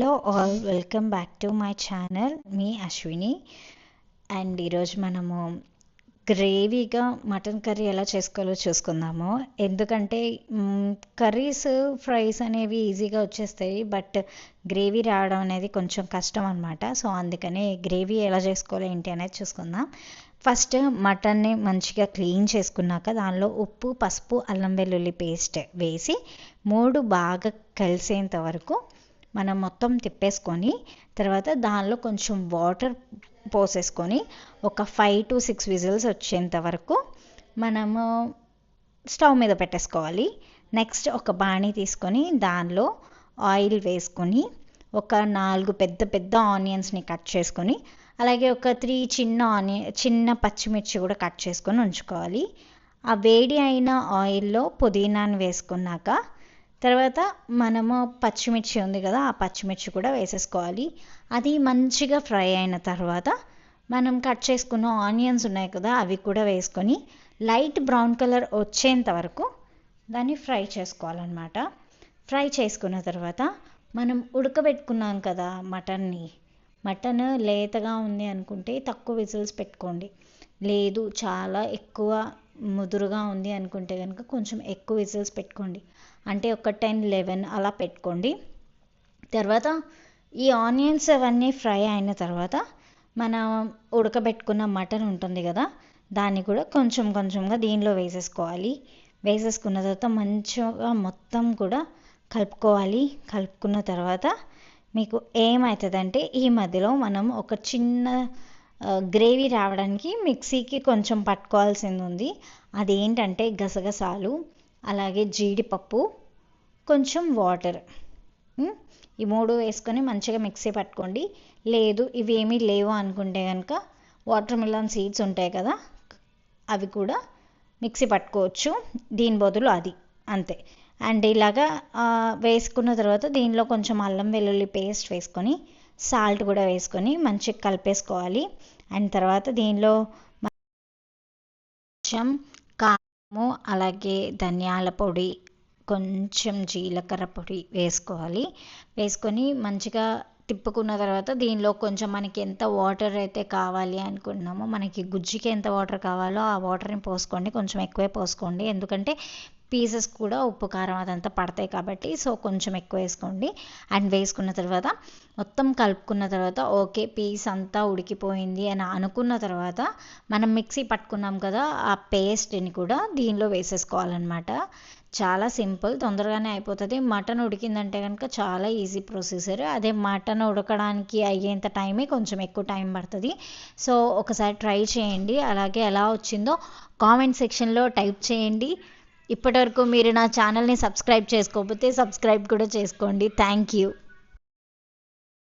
Hello all, welcome back to my channel. Me Ashwini. And ఈరోజు మనము గ్రేవీగా mutton curry ఎలా చేసుకోవాలో చూసుకుందాము. ఎందుకంటే కర్రీస్ ఫ్రైస్ అనేవి ఈజీగా వచ్చేస్తాయి, బట్ గ్రేవీ రావడం అనేది కొంచెం కష్టం అనమాట. సో అందుకనే గ్రేవీ ఎలా చేసుకోవాలో ఏంటి అనేది చూసుకుందాం. ఫస్ట్ మటన్ని మంచిగా క్లీన్ చేసుకున్నాక దానిలో ఉప్పు, పసుపు, అల్లం వెల్లుల్లి పేస్ట్ వేసి 3 బాగా కలిసేంత వరకు మనం మొత్తం తిప్పేసుకొని, తర్వాత దానిలో కొంచెం వాటర్ పోసేసుకొని ఒక 5 to 6 విజిల్స్ వచ్చేంత వరకు మనము స్టవ్ మీద పెట్టేసుకోవాలి. నెక్స్ట్ ఒక బాణీ తీసుకొని దానిలో ఆయిల్ వేసుకొని ఒక 4 పెద్ద పెద్ద ఆనియన్స్ని కట్ చేసుకొని, అలాగే ఒక 3 చిన్న పచ్చిమిర్చి కూడా కట్ చేసుకొని ఉంచుకోవాలి. ఆ వేడి అయిన ఆయిల్లో పుదీనాను వేసుకున్నాక తర్వాత మనము పచ్చిమిర్చి ఉంది కదా, ఆ పచ్చిమిర్చి కూడా వేసేసుకోవాలి. అది మంచిగా ఫ్రై అయిన తర్వాత మనం కట్ చేసుకున్న ఆనియన్స్ ఉన్నాయి కదా, అవి కూడా వేసుకొని లైట్ బ్రౌన్ కలర్ వచ్చేంత వరకు దాన్ని ఫ్రై చేసుకోవాలన్నమాట. ఫ్రై చేసుకున్న తర్వాత మనం ఉడకబెట్టుకున్నాం కదా మటన్ లేతగా ఉంది అనుకుంటే తక్కువ విజిల్స్ పెట్టుకోండి. లేదు చాలా ఎక్కువ ముదురుగా ఉంది అనుకుంటే కనుక కొంచెం ఎక్కువ విజిల్స్ పెట్టుకోండి. అంటే ఒక 10-11 అలా పెట్టుకోండి. తర్వాత ఈ ఆనియన్స్ అవన్నీ ఫ్రై అయిన తర్వాత మనం ఉడకబెట్టుకున్న మటన్ ఉంటుంది కదా, దాన్ని కూడా కొంచెం కొంచెంగా దీనిలో వేసేసుకోవాలి. వేసేసుకున్న తర్వాత మంచిగా మొత్తం కూడా కలుపుకోవాలి. కలుపుకున్న తర్వాత మీకు ఏమవుతుందంటే ఈ మధ్యలో మనం ఒక చిన్న గ్రేవీ రావడానికి మిక్సీకి కొంచెం పట్టుకోవాల్సింది ఉంది. అదేంటంటే గసగసాలు, అలాగే జీడిపప్పు, కొంచెం వాటర్, ఈ 3 వేసుకొని మంచిగా మిక్సీ పట్టుకోండి. లేదు ఇవేమీ లేవు అనుకుంటే కనుక వాటర్ మిలన్ సీడ్స్ ఉంటాయి కదా, అవి కూడా మిక్సీ పట్టుకోవచ్చు. దీని బదులు అది అంతే. అండ్ ఇలాగా వేసుకున్న తర్వాత దీనిలో కొంచెం అల్లం వెల్లుల్లి పేస్ట్ వేసుకొని, సాల్ట్ కూడా వేసుకొని మంచిగా కలిపేసుకోవాలి. అండ్ తర్వాత దీనిలో కొంచెం కారము, అలాగే ధనియాల పొడి, కొంచెం జీలకర్ర పొడి వేసుకోవాలి. వేసుకొని మంచిగా తిప్పుకున్న తర్వాత దీనిలో కొంచెం మనకి ఎంత వాటర్ అయితే కావాలి అనుకున్నామో, మనకి గుజ్జుకి ఎంత వాటర్ కావాలో ఆ వాటర్ని పోసుకోండి. కొంచెం ఎక్కువే పోసుకోండి, ఎందుకంటే పీసెస్ కూడా ఉప్పు కారం అదంతా పడతాయి కాబట్టి. సో కొంచెం ఎక్కువ వేసుకోండి. అండ్ వేసుకున్న తర్వాత మొత్తం కలుపుకున్న తర్వాత ఓకే పీస్ అంతా ఉడికిపోయింది అని అనుకున్న తర్వాత మనం మిక్సీ పట్టుకున్నాం కదా, ఆ పేస్ట్ని కూడా దీనిలో వేసేసుకోవాలన్నమాట. చాలా సింపుల్, తొందరగానే అయిపోతుంది. మటన్ ఉడికిందంటే కనుక చాలా ఈజీ ప్రొసీజర్. అదే మటన్ ఉడకడానికి అయ్యేంత టైమే కొంచెం ఎక్కువ టైం పడుతుంది. సో ఒకసారి ట్రై చేయండి. అలాగే ఎలా వచ్చిందో కామెంట్ సెక్షన్లో టైప్ చేయండి. ఇప్పటివరకు మీరు నా ఛానల్ని సబ్స్క్రైబ్ చేసుకోకపోతే సబ్స్క్రైబ్ కూడా చేసుకోండి. Thank you.